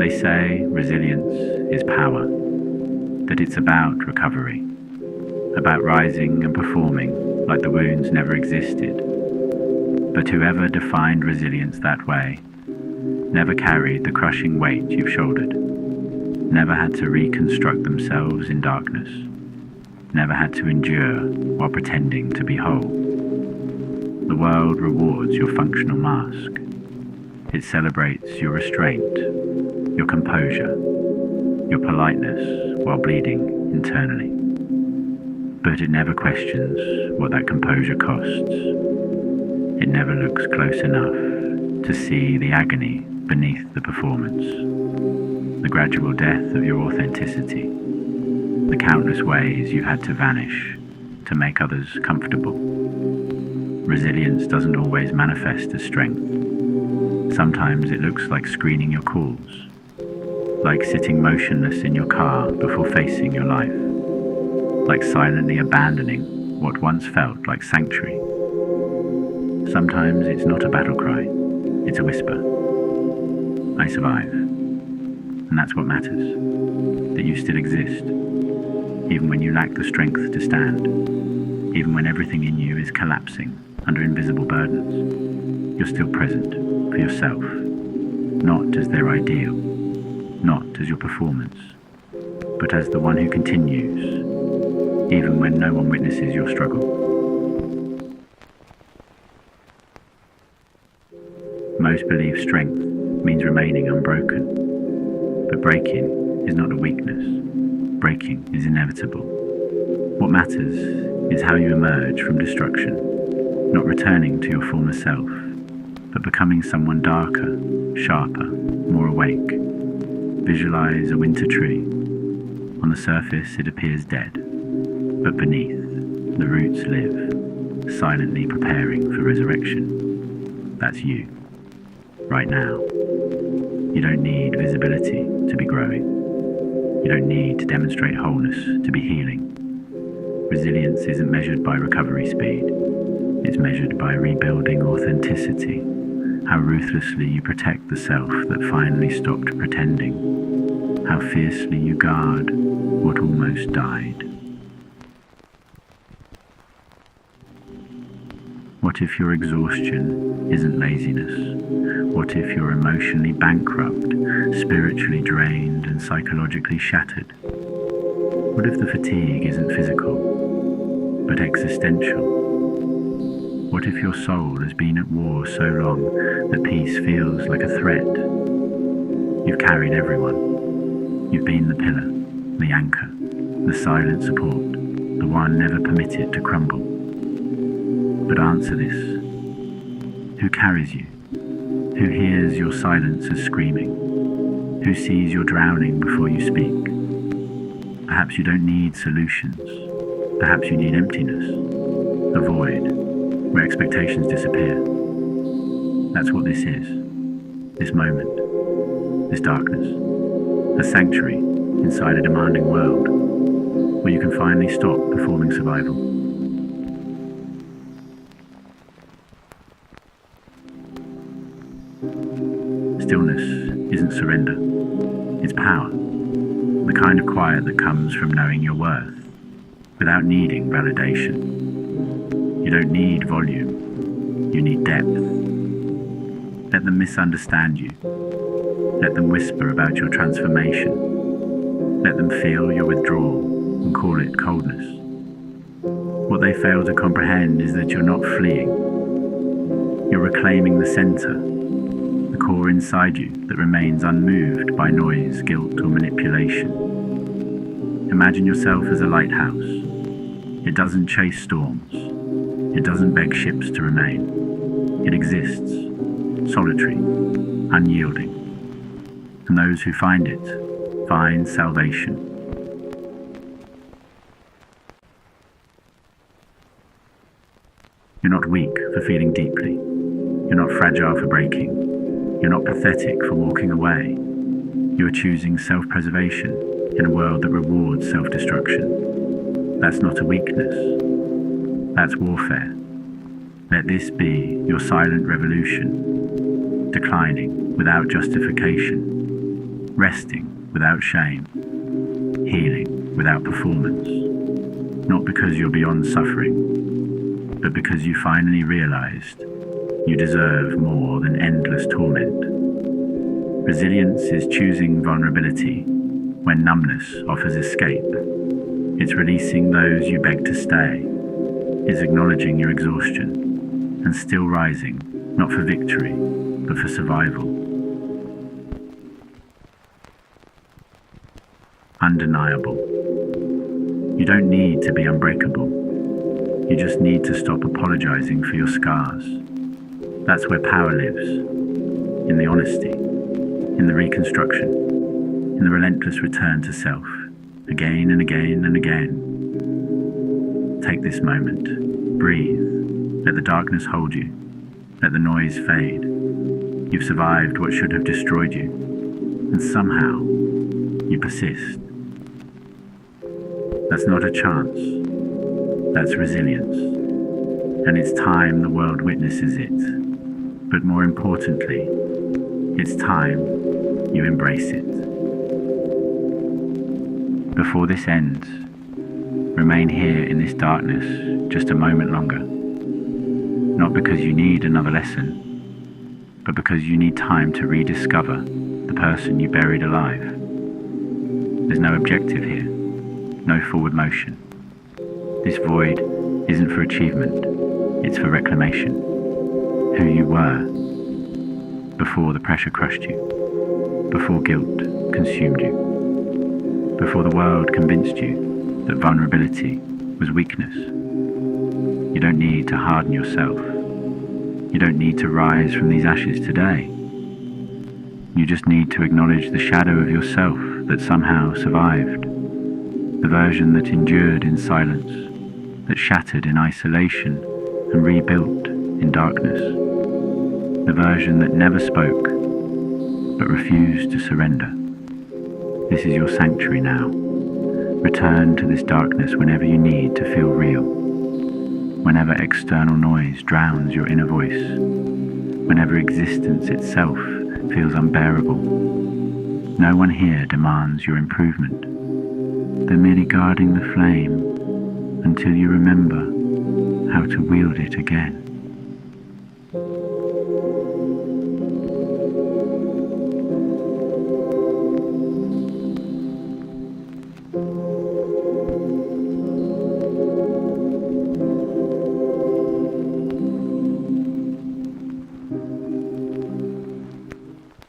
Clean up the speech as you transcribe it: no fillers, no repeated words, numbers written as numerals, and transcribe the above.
They say resilience is power, that it's about recovery, about rising and performing like the wounds never existed. But whoever defined resilience that way never carried the crushing weight you've shouldered, never had to reconstruct themselves in darkness, never had to endure while pretending to be whole. The world rewards your functional mask. It celebrates your restraint, your composure, your politeness while bleeding internally. But it never questions what that composure costs. It never looks close enough to see the agony beneath the performance, the gradual death of your authenticity, the countless ways you had to vanish to make others comfortable. Resilience doesn't always manifest as strength. Sometimes it looks like screening your calls, like sitting motionless in your car before facing your life, like silently abandoning what once felt like sanctuary. Sometimes it's not a battle cry, it's a whisper. I survive. And that's what matters, that you still exist, even when you lack the strength to stand, even when everything in you is collapsing under invisible burdens. You're still present for yourself, not as their ideal, not as your performance, but as the one who continues, even when no one witnesses your struggle. Most believe strength means remaining unbroken, but breaking is not a weakness. Breaking is inevitable. What matters is how you emerge from destruction, not returning to your former self, but becoming someone darker, sharper, more awake. Visualize a winter tree. On the surface it appears dead, but beneath, the roots live, silently preparing for resurrection. That's you, right now. You don't need visibility to be growing. You don't need to demonstrate wholeness to be healing. Resilience isn't measured by recovery speed. It's measured by rebuilding authenticity, how ruthlessly you protect the self that finally stopped pretending, how fiercely you guard what almost died. What if your exhaustion isn't laziness? What if you're emotionally bankrupt, spiritually drained and psychologically shattered? What if the fatigue isn't physical, but existential? What if your soul has been at war so long that peace feels like a threat? You've carried everyone. You've been the pillar, the anchor, the silent support, the one never permitted to crumble. But answer this. Who carries you? Who hears your silence as screaming? Who sees your drowning before you speak? Perhaps you don't need solutions. Perhaps you need emptiness, a void, where expectations disappear. That's what this is, this moment, this darkness, a sanctuary inside a demanding world, where you can finally stop performing survival. Stillness isn't surrender, it's power, the kind of quiet that comes from knowing your worth, without needing validation. You don't need volume, you need depth. Let them misunderstand you. Let them whisper about your transformation. Let them feel your withdrawal and call it coldness. What they fail to comprehend is that you're not fleeing. You're reclaiming the center, the core inside you that remains unmoved by noise, guilt, or manipulation. Imagine yourself as a lighthouse. It doesn't chase storms. It doesn't beg ships to remain. It exists, solitary, unyielding. And those who find it find salvation. You're not weak for feeling deeply. You're not fragile for breaking. You're not pathetic for walking away. You are choosing self-preservation in a world that rewards self-destruction. That's not a weakness. That's warfare. Let this be your silent revolution, declining without justification, resting without shame, healing without performance, not because you're beyond suffering, but because you finally realized you deserve more than endless torment. Resilience is choosing vulnerability when numbness offers escape. It's releasing those you beg to stay. It's acknowledging your exhaustion and still rising, not for victory, but for survival. Undeniable. You don't need to be unbreakable. You just need to stop apologizing for your scars. That's where power lives. In the honesty, in the reconstruction, in the relentless return to self, again and again and again. Take this moment. Breathe. Let the darkness hold you. Let the noise fade. You've survived what should have destroyed you, and somehow you persist. That's not a chance. That's resilience. And it's time the world witnesses it. But more importantly, it's time you embrace it. Before this ends, remain here in this darkness just a moment longer. Not because you need another lesson, but because you need time to rediscover the person you buried alive. There's no objective here, no forward motion. This void isn't for achievement, it's for reclamation. Who you were before the pressure crushed you, before guilt consumed you, before the world convinced you that vulnerability was weakness. You don't need to harden yourself. You don't need to rise from these ashes today. You just need to acknowledge the shadow of yourself that somehow survived, the version that endured in silence, that shattered in isolation and rebuilt in darkness, the version that never spoke but refused to surrender. This is your sanctuary now. Return to this darkness whenever you need to feel real, whenever external noise drowns your inner voice, whenever existence itself feels unbearable. No one here demands your improvement. They're merely guarding the flame until you remember how to wield it again.